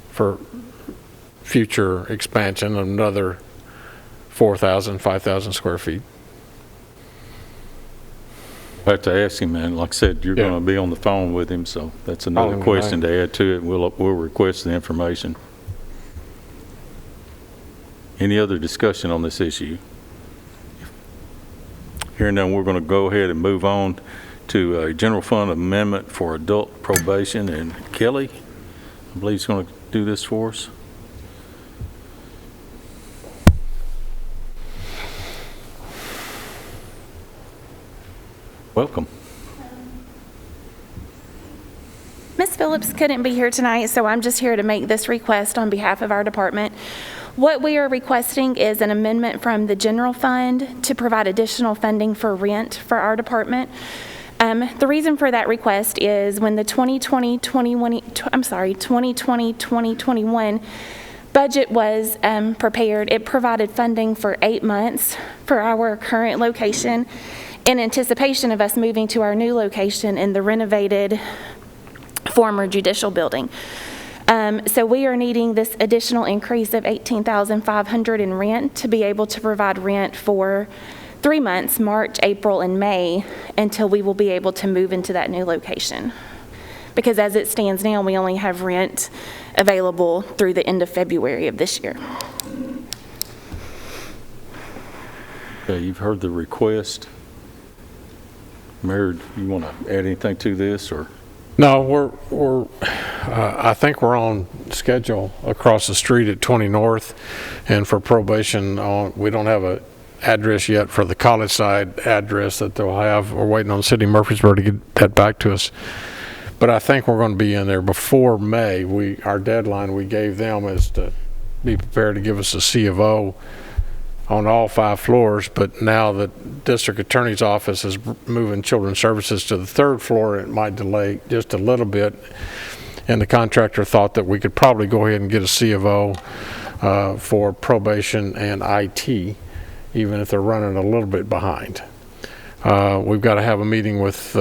for future expansion of another 4,000, 5,000 square feet. I have to ask him, man. Like I said, you're going to be on the phone with him, so that's another question to add to it. We'll request the information. Any other discussion on this issue? Hearing none, we're going to go ahead and move on to a general fund amendment for adult probation. And Kelly, I believe, is going to do this for us. Welcome. Ms. Phillips couldn't be here tonight, so I'm just here to make this request on behalf of our department. What we are requesting is an amendment from the general fund to provide additional funding for rent for our department. The reason for that request is when the 2020-2021 budget was prepared, it provided funding for 8 months for our current location in anticipation of us moving to our new location in the renovated former judicial building. So we are needing this additional increase of $18,500 in rent to be able to provide rent for 3 months, March, April, and May, until we will be able to move into that new location. Because as it stands now, we only have rent available through the end of February of this year. Okay, you've heard the request. Mayor, you want to add anything to this, or? No, I think we're on schedule across the street at 20 North, and for probation, we don't have a address yet for the college side address that they'll have. We're waiting on City of Murfreesboro to get that back to us. But I think we're going to be in there before May. Our deadline we gave them is to be prepared to give us a C of O on all 5 floors, but now the district attorney's office is moving children's services to the 3rd floor. It might delay just a little bit, and the contractor thought that we could probably go ahead and get a C of O for probation and IT, even if they're running a little bit behind. We've got to have a meeting with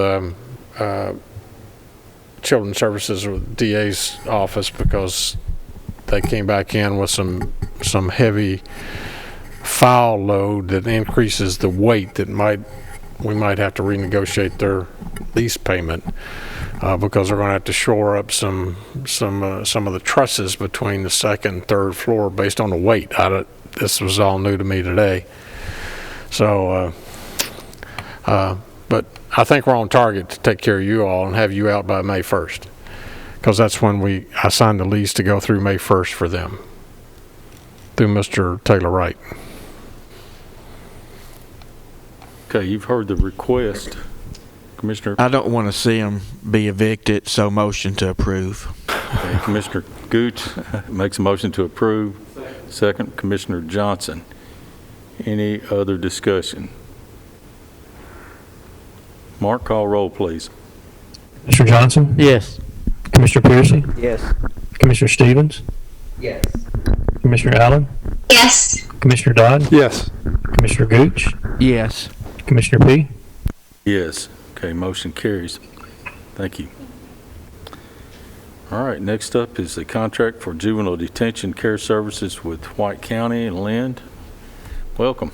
children's services with DA's office because they came back in with some heavy file load that increases the weight that we might have to renegotiate their lease payment because they're going to have to shore up some of the trusses between the second and third floor based on the weight. This was all new to me today. So, but I think we're on target to take care of you all and have you out by May 1st, because that's when I signed the lease to go through May 1st for them, through Mr. Taylor Wright. Okay, you've heard the request. Commissioner? I don't want to see them be evicted, so motion to approve. Okay, Commissioner Gooch makes a motion to approve. Second, Commissioner Johnson. Any other discussion? Mark, call roll, please. Mr. Johnson? Yes. Commissioner Piercy? Yes. Commissioner Stevens? Yes. Commissioner Allen? Yes. Commissioner Dodd? Yes. Commissioner Gooch? Yes. Commissioner P? Yes. Okay, motion carries. Thank you. All right, next up is the contract for juvenile detention care services with White County and Lind. Welcome.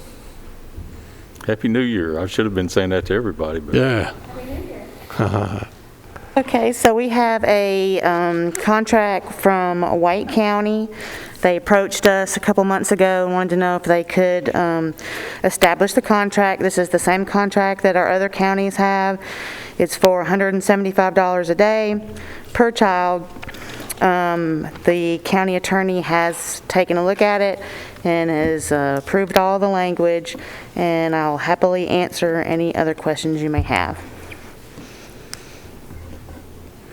Happy New Year. I should have been saying that to everybody. But Yeah. Okay, so we have a contract from White County. They approached us a couple months ago and wanted to know if they could establish the contract. This is the same contract that our other counties have. It's for $175 a day per child. The county attorney has taken a look at it and has approved all the language, and I'll happily answer any other questions you may have.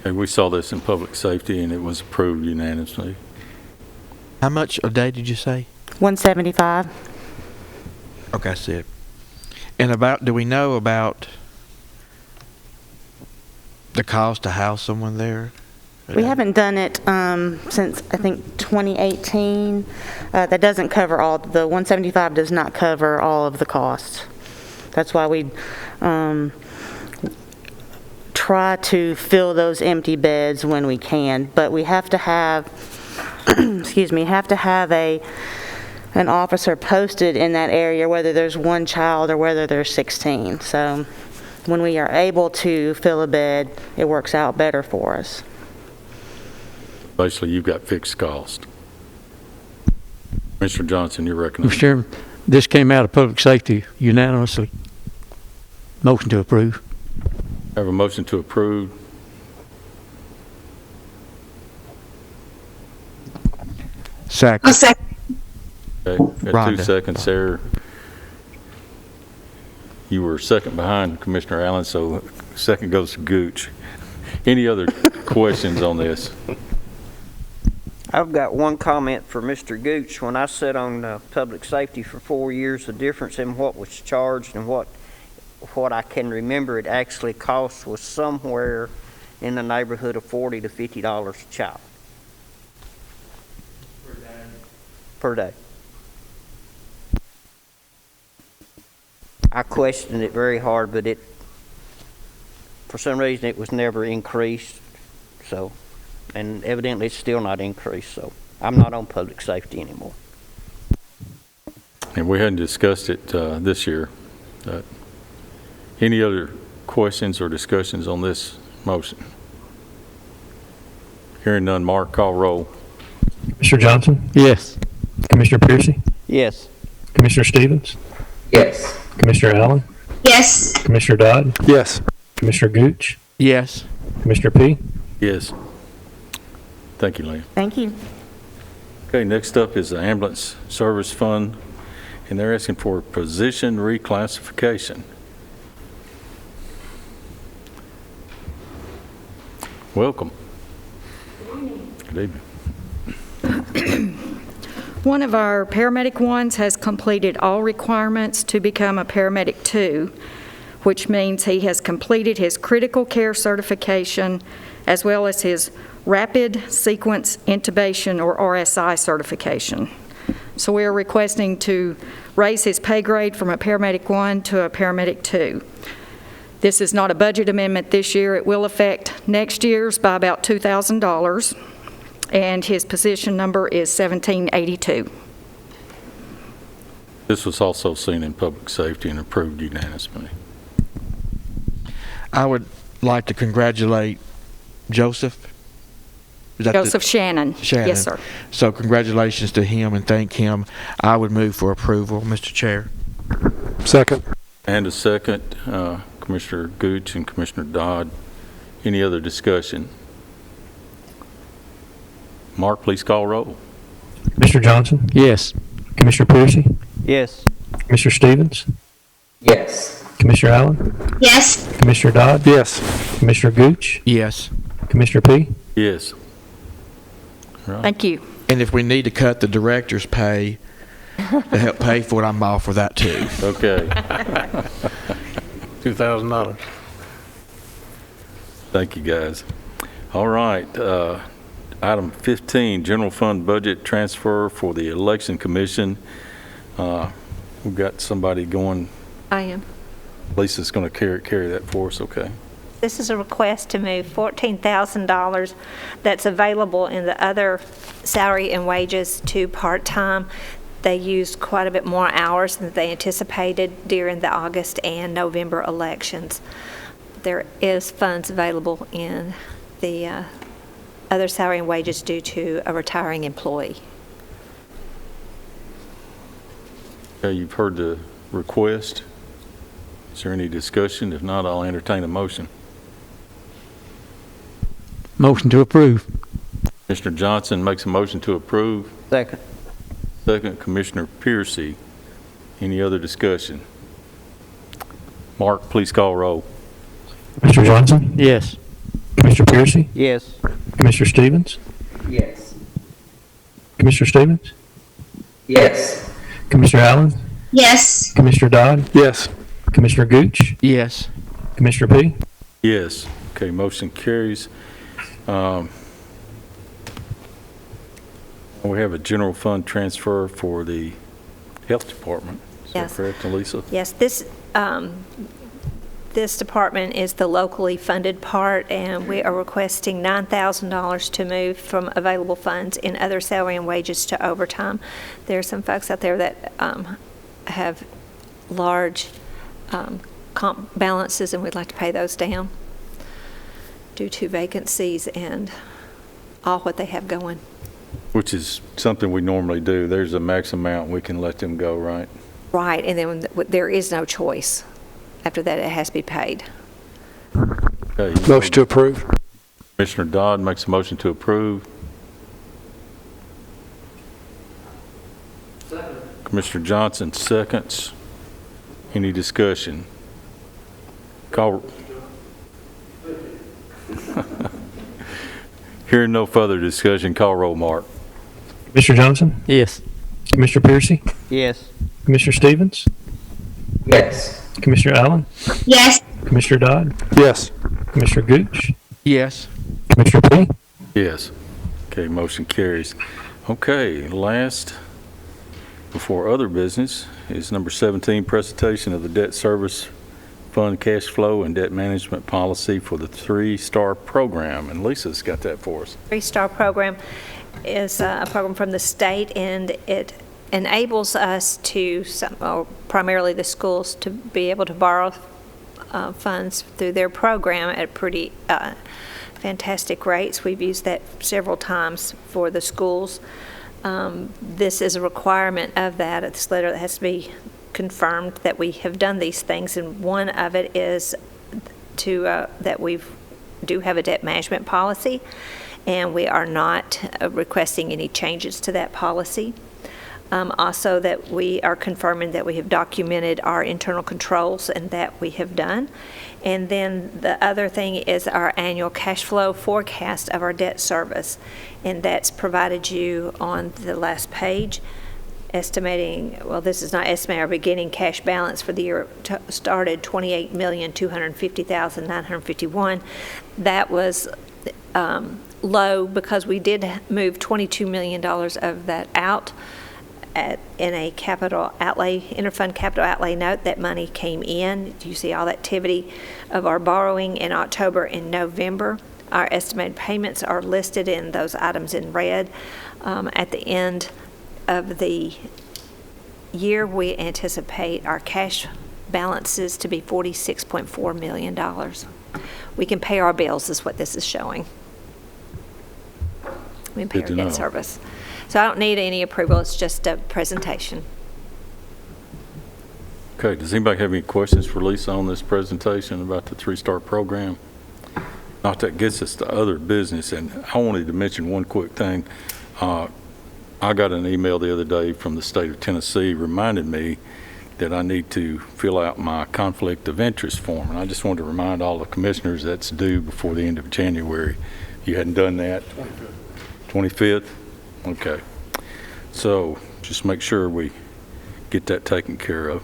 okay, we saw this in public safety and it was approved unanimously. How much a day did you say? $175. Okay, I see it. And do we know about the cost to house someone there? We haven't done it since, I think, 2018. That doesn't cover the 175 does not cover all of the costs. That's why we try to fill those empty beds when we can, but we have to have, excuse me, have to have an officer posted in that area, whether there's one child or whether there's 16. So when we are able to fill a bed, it works out better for us. Basically, you've got fixed cost. Mr. Johnson, you're recognized. Mr. Chairman, this came out of public safety unanimously. Motion to approve. I have a motion to approve. Second. I'll second. Okay, got 2 Rhonda. seconds there. You were second behind Commissioner Allen, so second goes to Gooch. Any other questions on this? I've got one comment for Mr. Gooch. When I sat on public safety for 4 years, the difference in what was charged and what I can remember it actually cost was somewhere in the neighborhood of $40 to $50 a child. Per day. I questioned it very hard, but for some reason it was never increased. So, and evidently it's still not increased. So I'm not on public safety anymore. And we hadn't discussed it this year. Any other questions or discussions on this motion? Hearing none, Mark, call roll. Mr. Johnson? Yes. Commissioner Piercy? Yes. Commissioner Stevens? Yes. Commissioner Allen? Yes. Commissioner Dodd? Yes. Commissioner Gooch? Yes. Commissioner P? Yes. Thank you, Lynn. Thank you. Okay, next up is the Ambulance Service Fund, and they're asking for position reclassification. Welcome. Good evening. One of our paramedic ones has completed all requirements to become a paramedic 2, which means he has completed his critical care certification as well as his rapid sequence intubation or RSI certification. So we are requesting to raise his pay grade from a paramedic 1 to a paramedic 2. This is not a budget amendment this year. It will affect next year's by about $2,000. and his position number is 1782. This was also seen in public safety and approved unanimously. I would like to congratulate Joseph. Is that Joseph Shannon. Shannon. Yes, sir. So congratulations to him and thank him. I would move for approval, Mr. Chair. Second. And a second, Commissioner Gooch and Commissioner Dodd. Any other discussion? Mark, please call roll. Commissioner Johnson? Yes. Commissioner Piercy? Yes. Commissioner Stevens? Yes. Commissioner Allen? Yes. Commissioner Dodd? Yes. Commissioner Gooch? Yes. Commissioner P? Yes. Right. Thank you. And if we need to cut the director's pay to help pay for it, I'm all for that too. Okay. $2,000. Thank you, guys. All right. Item 15, general fund budget transfer for the election commission. We've got somebody going. I am. Lisa's going to carry that for us. Okay. This is a request to move $14,000 that's available in the other salary and wages to part-time. They used quite a bit more hours than they anticipated during the August and November elections. There is funds available in the other salary and wages due to a retiring employee. Okay, you've heard the request. Is there any discussion? If not, I'll entertain a motion. Motion to approve. Commissioner Johnson makes a motion to approve. Second. Second, Commissioner Piercy. Any other discussion? Mark, please call roll. Commissioner Johnson? Yes. Commissioner Piercy? Yes. Commissioner Stevens? Yes. Commissioner Stevens? Yes. Commissioner Allen? Yes. Commissioner Dodd? Yes. Commissioner Gooch? Yes. Commissioner P? Yes. Okay, motion carries. We have a general fund transfer for the health department. Is Yes. that correct, Elisa? Yes, this department is the locally funded part, and we are requesting $9,000 to move from available funds in other salary and wages to overtime. There are some folks out there that have large comp balances, and we'd like to pay those down due to vacancies and all what they have going. Which is something we normally do. There's a max amount, we can let them go, right? Right, and then there is no choice. After that, it has to be paid. Okay. Motion to approve. Commissioner Dodd makes a motion to approve. Commissioner Johnson seconds. Any discussion? Call. Hearing no further discussion, call roll, Mark. Commissioner Johnson? Yes. Commissioner Piercy? Yes. Commissioner Stevens? Yes. Commissioner Allen? Yes. Commissioner Dodd? Yes. Commissioner Gooch? Yes. Commissioner P? Yes. Okay, motion carries. Okay, last, before other business, is number 17, presentation of the debt service fund cash flow and debt management policy for the 3-Star program. And Lisa's got that for us. 3-Star program is a program from the state, and it enables us to, primarily the schools, to be able to borrow funds through their program at pretty fantastic rates. We've used that several times for the schools. This is a requirement of that. It's letter that has to be confirmed that we have done these things, and one of it is that we do have a debt management policy, and we are not requesting any changes to that policy. Also, that we are confirming that we have documented our internal controls, and that we have done. And then the other thing is our annual cash flow forecast of our debt service, and that's provided you on the last page, estimating, well, this is not estimating our beginning cash balance for the year started $28,250,951. That was low because we did move $22 million of that out in a capital outlay, interfund capital outlay note. That money came in. You see all the activity of our borrowing in October and November. Our estimated payments are listed in those items in red. At the end of the year, we anticipate our cash balances to be $46.4 million. We can pay our bills, is what this is showing. We can pay our debt service. So I don't need any approval, it's just a presentation. Okay, does anybody have any questions for Lisa on this presentation about the 3-star program? Not that gets us to other business, and I wanted to mention one quick thing. I got an email the other day from the state of Tennessee reminding me that I need to fill out my conflict of interest form, and I just wanted to remind all the commissioners that's due before the end of January. You hadn't done that? 25th? Okay. So just make sure we get that taken care of.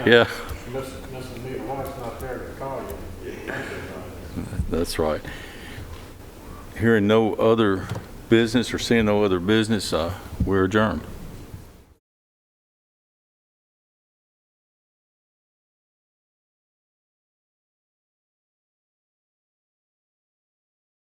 Yeah. That's right. Hearing no other business or seeing no other business, we're adjourned.